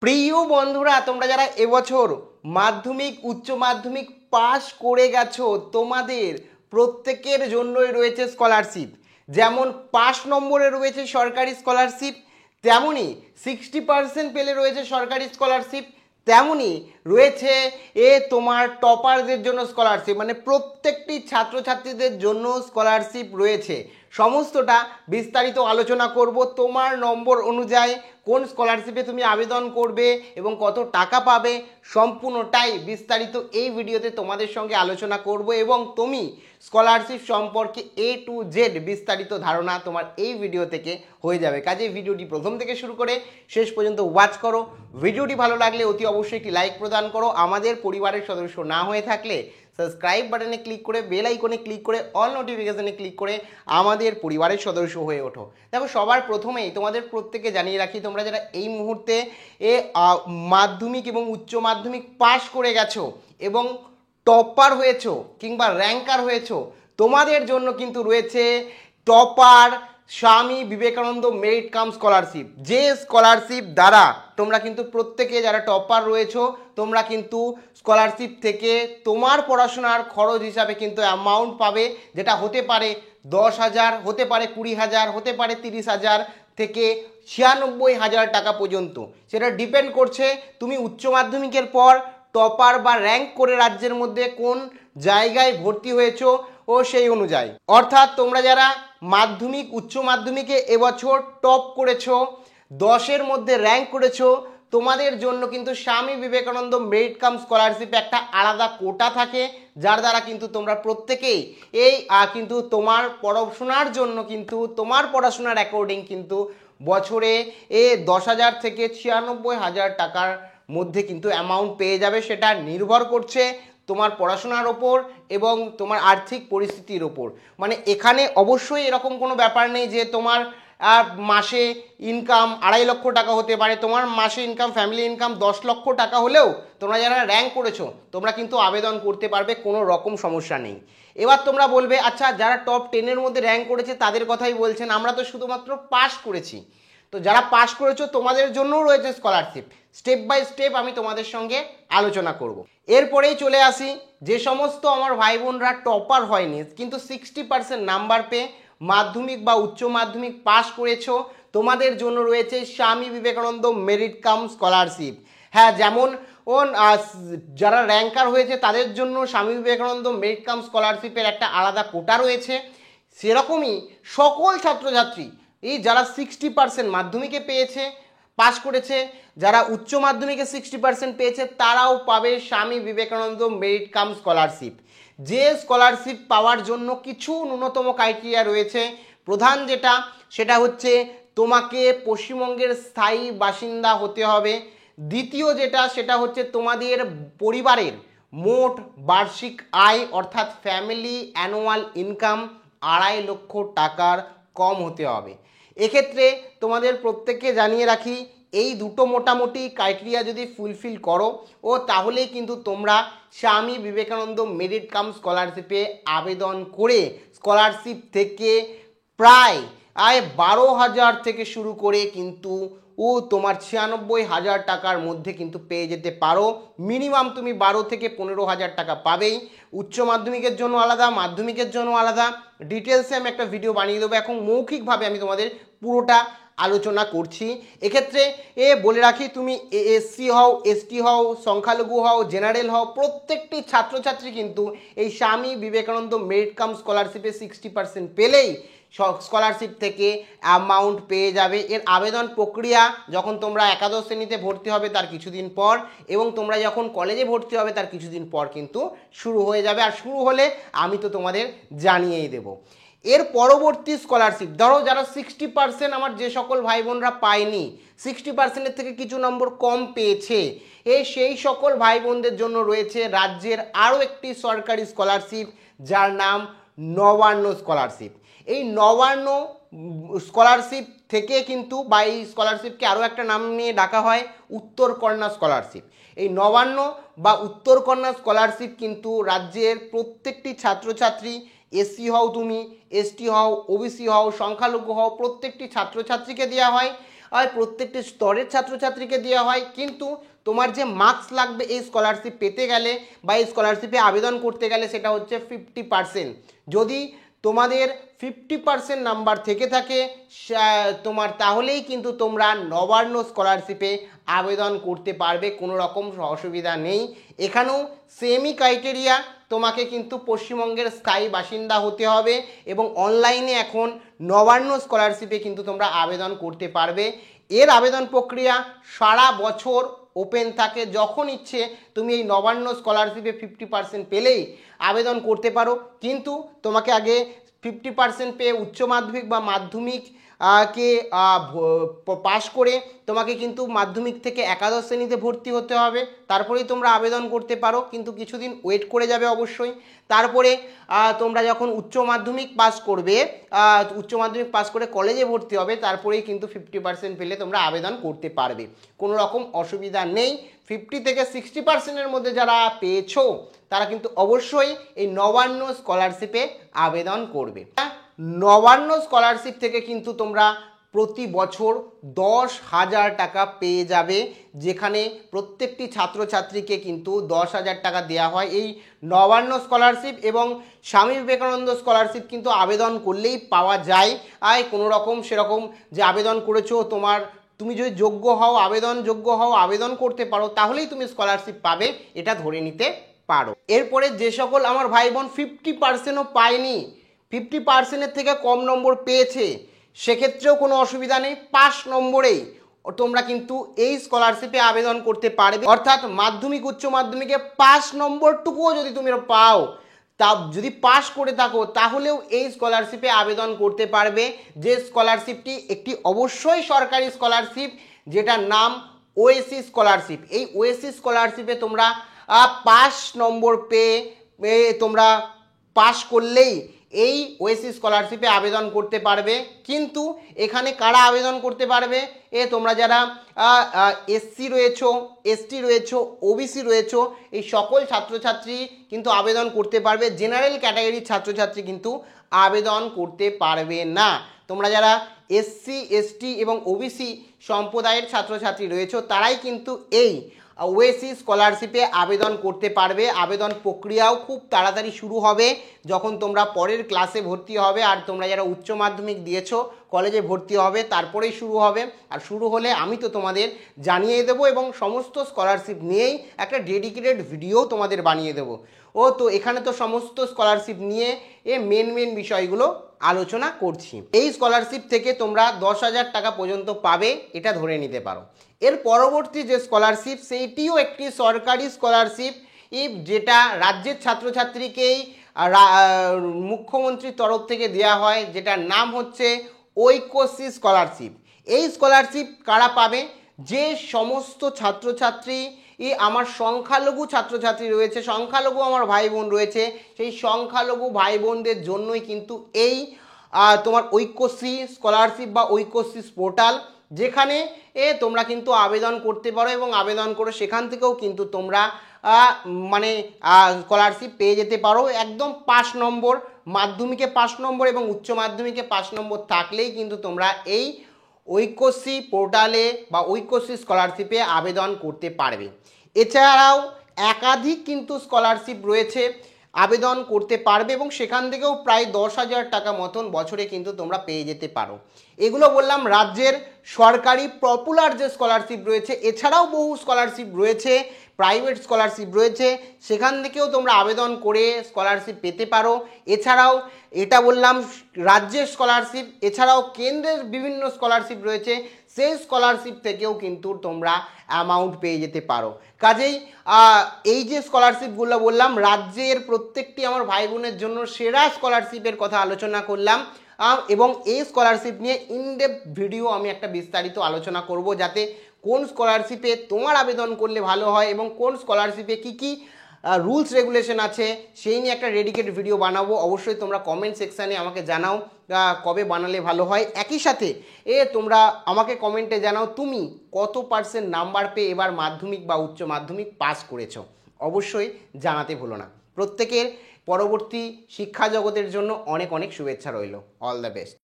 প্রিয় বন্ধুরা, তোমরা যারা এবছর মাধ্যমিক উচ্চ মাধ্যমিক পাশ করে গেছো, তোমাদের প্রত্যেকের জন্যই রয়েছে স্কলারশিপ। যেমন 5 নম্বরে রয়েছে সরকারি স্কলারশিপ, তেমনই 60% পেলে রয়েছে সরকারি স্কলারশিপ, তেমনই রয়েছে তোমার টপারদের জন্য স্কলারশিপ। মানে প্রত্যেকটি ছাত্রছাত্রীদের জন্য স্কলারশিপ রয়েছে। সমস্তটা বিস্তারিত আলোচনা করব। তোমার নম্বর অনুযায়ী কোন স্কলারশিপে তুমি আবেদন করবে এবং কত টাকা পাবে, সম্পূর্ণটাই বিস্তারিত এই ভিডিওতে তোমাদের সঙ্গে আলোচনা করব এবং তুমি স্কলারশিপ সম্পর্কে A to Z বিস্তারিত ধারণা তোমার এই ভিডিও থেকে হয়ে যাবে। কাজে ভিডিওটি প্রথম থেকে শুরু করে শেষ পর্যন্ত ওয়াচ করো। ভিডিওটি ভালো লাগলে অতি অবশ্যই একটি লাইক প্রদান করো। আমাদের পরিবারের সদস্য না হয়ে থাকলে সাবস্ক্রাইব বাটনে ক্লিক করে বেল আইকনে ক্লিক করে অল নোটিফিকেশনে ক্লিক করে আমাদের পরিবারের সদস্য হয়ে ওঠো। দেখো, সবার প্রথমেই তোমাদের প্রত্যেকে জানিয়ে রাখি, তোমরা যারা এই মুহূর্তে মাধ্যমিক এবং উচ্চ মাধ্যমিক পাশ করে গেছো এবং টপার হয়েছো কিংবা র্যাঙ্কার হয়েছো, তোমাদের জন্য কিন্তু রয়েছে topper Swami Vivekananda merit cum scholarship. যে স্কলারশিপ দ্বারা তোমরা কিন্তু প্রত্যেকে যারা টপার রয়েছো, তোমরা কিন্তু স্কলারশিপ থেকে তোমার পড়াশোনার খরচ হিসাবে কিন্তু অ্যামাউন্ট পাবে, যেটা হতে পারে 10,000, হতে পারে 20,000, হতে পারে 30,000 থেকে 96,000 টাকা পর্যন্ত। সেটা ডিপেন্ড করছে তুমি উচ্চ মাধ্যমিকের পর টপার বা র্যাঙ্ক করে রাজ্যের মধ্যে কোন জায়গায় ভর্তি হয়েছো ও সেই অনুযায়ী। অর্থাৎ তোমরা যারা মাধ্যমিক উচ্চ মাধ্যমিকে এবছর টপ করেছো, 10-এর মধ্যে র্যাঙ্ক করেছো, তোমাদের জন্য কিন্তু Swami Vivekananda merit cum scholarship একটা আলাদা কোটা থাকে, যার দ্বারা কিন্তু তোমরা প্রত্যেকেই এই কিন্তু তোমার পড়াশোনার জন্য কিন্তু তোমার পড়াশোনার অ্যাকর্ডিং কিন্তু বছরে 10,000 থেকে 96,000 টাকার মধ্যে কিন্তু অ্যামাউন্ট পেয়ে যাবে। সেটা নির্ভর করছে তোমার পড়াশোনার ওপর এবং তোমার আর্থিক পরিস্থিতির ওপর। মানে এখানে অবশ্যই এরকম কোনো ব্যাপার নেই যে তোমার মাসে ইনকাম 2.5 লক্ষ টাকা হতে পারে, তোমার মাসে ইনকাম ফ্যামিলি ইনকাম 10 লক্ষ টাকা হলেও তোমরা যারা র্যাঙ্ক করেছো তোমরা কিন্তু আবেদন করতে পারবে, কোনো রকম সমস্যা নেই। এবার তোমরা বলবে, আচ্ছা যারা টপ 10-এর মধ্যে র্যাঙ্ক করেছে তাদের কথাই বলছেন, আমরা তো শুধুমাত্র পাস করেছি। তো যারা পাস করেছো তোমাদের জন্যও রয়েছে স্কলারশিপ। স্টেপ বাই স্টেপ আমি তোমাদের সঙ্গে আলোচনা করব। এরপরেই চলে আসি, যে সমস্ত আমার ভাই বোনরা টপার হয়নি কিন্তু 60% নাম্বার পেয়ে মাধ্যমিক বা উচ্চ মাধ্যমিক পাস করেছো, তোমাদের জন্য রয়েছে Swami Vivekananda merit cum scholarship. হ্যাঁ, যেমন যারা র্যাঙ্কার হয়েছে তাদের জন্য স্বামী বিবেকানন্দ মেরিট কাম স্কলারশিপের একটা আলাদা কোটা রয়েছে, সেরকমই সকল ছাত্রছাত্রী এই যারা 60% মাধ্যমিকে পেয়েছে পাস করেছে, যারা উচ্চ মাধ্যমিকে 60% পেয়েছে, তারাও পাবে Swami Vivekananda merit cum scholarship. যে স্কলারশিপ পাওয়ার জন্য কিছু ন্যূনতম ক্রাইটেরিয়া রয়েছে। প্রধান যেটা, সেটা হচ্ছে তোমাকে পশ্চিমবঙ্গের স্থায়ী বাসিন্দা হতে হবে। দ্বিতীয় যেটা, সেটা হচ্ছে তোমাদের পরিবারের মোট বার্ষিক আয় অর্থাৎ ফ্যামিলি অ্যানুয়াল ইনকাম 2.5 লক্ষ টাকার কম হতে হবে। এক্ষেত্রে তোমাদের প্রত্যেককে জানিয়ে রাখি, এই দুটো মোটামুটি ক্রাইটেরিয়া যদি ফুলফিল করো তাহলেই কিন্তু তোমরা স্বামী বিবেকানন্দ মেরিট কাম স্কলারশিপে আবেদন করে স্কলারশিপ থেকে প্রায় 12,000 থেকে শুরু করে কিন্তু তোমার 96,000 টাকার মধ্যে কিন্তু পেয়ে যেতে পারো। মিনিমাম তুমি 12 থেকে 15,000 টাকা পাবেই। উচ্চ মাধ্যমিকের জন্য আলাদা, মাধ্যমিকের জন্য আলাদা, ডিটেলসে আমি একটা ভিডিও বানিয়ে দেবো। এখন মৌখিকভাবে আমি তোমাদের পুরোটা আলোচনা করছি। এক্ষেত্রে বলে রাখি, তুমি এসসি হও, এসটি হও, সংখ্যালঘু হও, জেনারেল হও, প্রত্যেকটি ছাত্রছাত্রী কিন্তু এই স্বামী বিবেকানন্দ মেরিট কাম স্কলারশিপে 60% পেলেই স্কলারশিপ থেকে অ্যামাউন্ট পেয়ে যাবে। এর আবেদন প্রক্রিয়া যখন তোমরা একাদশ শ্রেণীতে ভর্তি হবে তার কিছুদিন পর এবং তোমরা যখন কলেজে ভর্তি হবে তার কিছুদিন পর কিন্তু শুরু হয়ে যাবে। আর শুরু হলে আমি তো তোমাদের জানিয়েই দেবো। এর পরবর্তী স্কলারশিপ, ধরো যারা 60% আমার যে সকল ভাই বোনরা পায়নি, 60%-এর থেকে কিছু নম্বর কম পেয়েছে, সেই সকল ভাই বোনদের জন্য রয়েছে রাজ্যের আরও একটি সরকারি স্কলারশিপ, যার নাম নবান্ন স্কলারশিপ। এই নবান্ন স্কলারশিপ থেকে কিন্তু বা এই স্কলারশিপকে আরও একটা নাম নিয়ে ডাকা হয় উত্তরকন্যা স্কলারশিপ। এই নবান্ন বা উত্তরকন্যা স্কলারশিপ কিন্তু রাজ্যের প্রত্যেকটি ছাত্রছাত্রী, এসসি হও তুমি, এসটি হও, ওবিসি হও, সংখ্যালঘু হও, প্রত্যেকটি ছাত্রছাত্রীকে দেওয়া হয়। আর প্রত্যেকটি স্তরের ছাত্রছাত্রীকে দেওয়া হয়, কিন্তু তোমার যে মার্কস লাগবে এই স্কলারশিপ পেতে গেলে বা এই স্কলারশিপে আবেদন করতে গেলে সেটা হচ্ছে 50%। যদি তোমাদের 50% নাম্বার থেকে থাকে তোমার, তাহলেই কিন্তু তোমরা নবান্ন স্কলারশিপে আবেদন করতে পারবে, কোনো রকম অসুবিধা নেই। এখানেও সেমই ক্রাইটেরিয়া, তোমাকে কিন্তু পশ্চিমবঙ্গের স্থায়ী বাসিন্দা হতে হবে এবং অনলাইনে এখন নবান্ন স্কলারশিপে কিন্তু তোমরা আবেদন করতে পারবে। এর আবেদন প্রক্রিয়া সারা বছর ওপেন থাকে, যখন ইচ্ছে তুমি এই নবান্ন স্কলারশিপে 50% পেলেই আবেদন করতে পারো। কিন্তু তোমাকে আগে 50% পেয়ে উচ্চ মাধ্যমিক বা মাধ্যমিক কে পাশ করে তোমাকে কিন্তু মাধ্যমিক থেকে একাদশ শ্রেণীতে ভর্তি হতে হবে, তারপরেই তোমরা আবেদন করতে পারো, কিন্তু কিছুদিন ওয়েট করে যাবে অবশ্যই। তারপরে তোমরা যখন উচ্চ মাধ্যমিক পাস করবে, উচ্চ মাধ্যমিক পাস করে কলেজে ভর্তি হবে, তারপরেই কিন্তু 50% পেলে তোমরা আবেদন করতে পারবে, কোনো রকম অসুবিধা নেই। 50 থেকে 60%-এর মধ্যে যারা পেয়েছো তারা কিন্তু অবশ্যই এই নবান্ন স্কলারশিপে আবেদন করবে। নবান্ন স্কলারশিপ থেকে কিন্তু তোমরা প্রতি বছর 10,000 টাকা পেয়ে যাবে, যেখানে প্রত্যেকটি ছাত্রছাত্রীকে কিন্তু 10,000 টাকা দেওয়া হয়। এই নবান্ন স্কলারশিপ এবং স্বামী বিবেকানন্দ স্কলারশিপ কিন্তু আবেদন করলেই পাওয়া যায়। আর কোনো রকম সেরকম যে আবেদন করেছো তুমি যদি যোগ্য হও, যোগ্য হও, আবেদন করতে পারো, তাহলেই তুমি স্কলারশিপ পাবে, এটা ধরে নিতে পারো। এরপরে যে সকল আমার ভাই বোন 50%ও পায়নি, 50%-এর থেকে কম নম্বর পেয়েছে, সেক্ষেত্রেও কোনো অসুবিধা নেই, 5 নম্বরেই তোমরা কিন্তু এই স্কলারশিপে আবেদন করতে পারবে। অর্থাৎ মাধ্যমিক উচ্চ মাধ্যমিকে 5 নম্বরটুকুও যদি তুমি পাও, তা যদি পাস করে থাকো, তাহলেও এই স্কলারশিপে আবেদন করতে পারবে। যে স্কলারশিপটি একটি অবশ্যই সরকারি স্কলারশিপ, যেটার নাম ওএসসি স্কলারশিপ। এই ওএসসি স্কলারশিপে তোমরা 5 নম্বর পেয়ে তোমরা পাস করলেই এই ওএসসি স্কলারশিপে আবেদন করতে পারবে। কিন্তু এখানে কারা আবেদন করতে পারবে? তোমরা যারা এসসি রয়েছো, এসটি রয়েছো, ওবিসি রয়েছো, এই সকল ছাত্রছাত্রী কিন্তু আবেদন করতে পারবে। জেনারেল ক্যাটাগরির ছাত্রছাত্রী কিন্তু আবেদন করতে পারবে না। তোমরা যারা এসসি, এসটি এবং ওবিসি সম্প্রদায়ের ছাত্রছাত্রী রয়েছো, তারাই কিন্তু এই ওএসসি স্কলারশিপে আবেদন করতে পারবে। আবেদন প্রক্রিয়াও খুব তাড়াতাড়ি শুরু হবে যখন তোমরা পরের ক্লাসে ভর্তি হবে। আর তোমরা যারা উচ্চ মাধ্যমিক দিয়েছো, কলেজে ভর্তি হবে, তারপরেই শুরু হবে। আর শুরু হলে আমি তো তোমাদের জানিয়ে দেবো এবং সমস্ত স্কলারশিপ নিয়েই একটা ডেডিকেটেড ভিডিও তোমাদের বানিয়ে দেবো। তো এখানে তো সমস্ত স্কলারশিপ নিয়ে মেন বিষয়গুলো আলোচনা করছি। এই স্কলারশিপ থেকে তোমরা 10,000 টাকা পর্যন্ত পাবে, এটা ধরে নিতে পারো। এর পরবর্তী যে স্কলারশিপ, সেইটিও একটি সরকারি স্কলারশিপ, যেটা রাজ্যের ছাত্রছাত্রীকেই মুখ্যমন্ত্রীর তরফ থেকে দেওয়া হয়, যেটার নাম হচ্ছে ঐক্যশ্রী স্কলারশিপ। এই স্কলারশিপ কারা পাবে? যে সমস্ত ছাত্রছাত্রী আমার সংখ্যালঘু ছাত্রছাত্রী রয়েছে, সংখ্যালঘু আমার ভাই বোন রয়েছে, সেই সংখ্যালঘু ভাই বোনদের জন্যই কিন্তু এই তোমার ঐক্যশ্রী স্কলারশিপ বা ঐক্যশ্রী পোর্টাল, যেখানে তোমরা কিন্তু আবেদন করতে পারো এবং আবেদন করে সেখান থেকেও কিন্তু তোমরা মানে স্কলারশিপ পেয়ে যেতে পারো। একদম 5 নম্বর, মাধ্যমিকে 5 নম্বর এবং উচ্চ মাধ্যমিকে 5 নম্বর থাকলেই কিন্তু তোমরা এই ঐক্যশ্রী পোর্টালে বা ঐক্যশ্রী স্কলারশিপে আবেদন করতে পারবে। এছাড়াও একাধিক কিন্তু স্কলারশিপ রয়েছে, আবেদন করতে পারবে এবং সেখান থেকেও প্রায় 10,000 টাকা মতন বছরে কিন্তু তোমরা পেয়ে যেতে পারো। এগুলো বললাম রাজ্যের সরকারি পপুলার যে স্কলারশিপ রয়েছে। এছাড়াও বহু স্কলারশিপ রয়েছে, প্রাইভেট স্কলারশিপ রয়েছে, সেখান থেকেও তোমরা আবেদন করে স্কলারশিপ পেতে পারো। এছাড়াও এটা বললাম রাজ্যের স্কলারশিপ, এছাড়াও কেন্দ্রের বিভিন্ন স্কলারশিপ রয়েছে, সেই স্কলারশিপ থেকেও কিন্তু তোমরা অ্যামাউন্ট পেয়ে যেতে পারো। কাজেই এই যে স্কলারশিপগুলো বললাম, রাজ্যের প্রত্যেকটি আমার ভাই বোনের জন্য সেরা স্কলারশিপের কথা আলোচনা করলাম এবং এই স্কলারশিপ নিয়ে ইনডেপথ ভিডিও আমি একটা বিস্তারিত আলোচনা করব, যাতে কোন স্কলারশিপে তোমার আবেদন করলে ভালো হয় এবং কোন স্কলারশিপে কি কি রুলস রেগুলেশন আছে সেই নিয়ে একটা ডেডিকেট ভিডিও বানাবো। অবশ্যই তোমরা কমেন্ট সেকশানে আমাকে জানাও কবে বানালে ভালো হয়। একই সাথে তোমরা আমাকে কমেন্টে জানাও তুমি কত % নাম্বার পেয়ে এবার মাধ্যমিক বা উচ্চ মাধ্যমিক পাস করেছো, অবশ্যই জানাতে ভুলো না। প্রত্যেকের পরবর্তী শিক্ষা জগতের জন্য অনেক অনেক শুভেচ্ছা রইল। All the best.